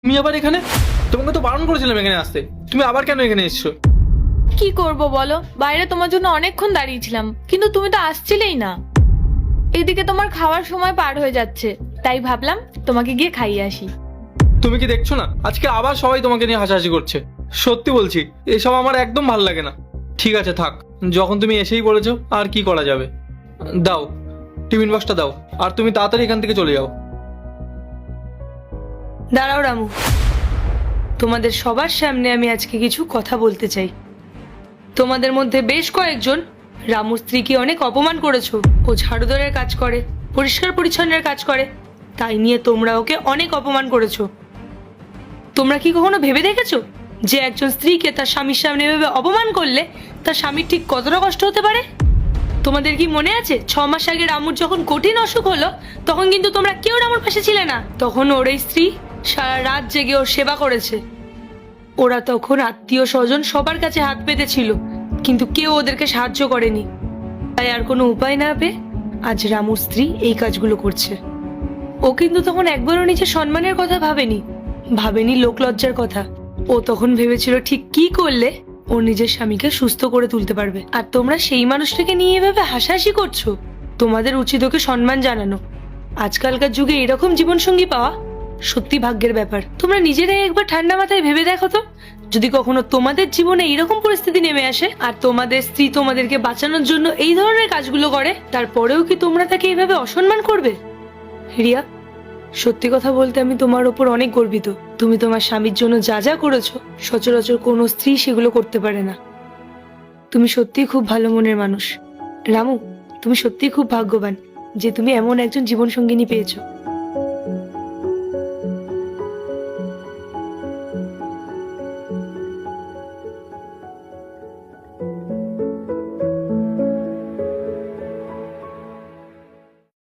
তুমি আবার এখানে? তোমাকে তো বারণ করেছিলাম এখানে আসতে, তুমি আবার কেন এখানে এসছো? কি করব বলো, বাইরে তোমার জন্য অনেকক্ষণ দাঁড়িয়েছিলাম কিন্তু তুমি তো আসছিলেই না। এদিকে তোমার খাওয়ার সময় পার হয়ে যাচ্ছে, তাই ভাবলাম তোমাকে গিয়ে খাইয়ে আসি। তুমি কি দেখছো না আজকে আবার সবাই তোমাকে নিয়ে হাসাহাসি করছে? সত্যি বলছি, এসব আমার একদম ভালো লাগে না। ঠিক আছে থাক, যখন তুমি এসেই বলেছো আর কি করা যাবে। দাও, টিফিন বক্সটা দাও, আর তুমি তাড়াতাড়ি এখান থেকে চলে যাও। দাঁড়াও রামু, তোমাদের সবার সামনে আমি আজকে কিছু কথা বলতে চাই। তোমাদের মধ্যে বেশ কয়েকজন রামুর স্ত্রীকে অনেক অপমান করেছো। ও ঝাড়ুদারের কাজ করে, পরিষ্কার পরিচ্ছন্নের কাজ করে, তাই নিয়ে তোমরা ওকে অনেক অপমান করেছো। তোমরা কি কখনো ভেবে দেখেছো যে একজন স্ত্রীকে তার স্বামীর সামনে এভাবে অপমান করলে তার স্বামীর ঠিক কতটা কষ্ট হতে পারে? তোমাদের কি মনে আছে 6 মাস আগে রামুর যখন কঠিন অসুখ হলো, তখন কিন্তু তোমরা কেউ রামুর পাশে ছিলে না। তখন ওর এই স্ত্রী সারা রাত জেগে ওর সেবা করেছে। ওরা তখন আত্মীয় স্বজন সবার কাছে হাত পেতেছিল, কিন্তু কেউ ওদেরকে সাহায্য করেনি। তাই আর কোনো উপায় না পেয়ে আজ রামুর স্ত্রী এই কাজগুলো করছে। ও কিন্তু তখন একবারও নিজের সম্মানের কথা ভাবেনি লোকলজ্জার কথা। ও তখন ভেবেছিল ঠিক কি করলে ও নিজের স্বামীকে সুস্থ করে তুলতে পারবে। আর তোমরা সেই মানুষটাকে নিয়ে এভাবে হাসাহাসি করছো। তোমাদের উচিত ওকে সম্মান জানানো। আজকালকার যুগে এরকম জীবনসঙ্গী পাওয়া সত্যি ভাগ্যের ব্যাপার। তোমরা নিজেরাই একবার ঠান্ডা মাথায় ভেবে দেখো তো, যদি কখনো তোমাদের জীবনে এরকম পরিস্থিতি নেমে আসে আর তোমাদের স্ত্রী তোমাদেরকে বাঁচানোর জন্য এই ধরনের কাজগুলো করে, তারপরেও কি তোমরা তাকে এইভাবে অসম্মান করবে? রিয়া, সত্যি কথা বলতে আমি তোমার ওপর অনেক গর্বিত। তুমি তোমার স্বামীর জন্য যা যা করেছো, সচরাচর কোনো স্ত্রী সেগুলো করতে পারে না। তুমি সত্যিই খুব ভালো মনের মানুষ। রামু, তুমি সত্যিই খুব ভাগ্যবান যে তুমি এমন একজন জীবনসঙ্গিনী পেয়েছো।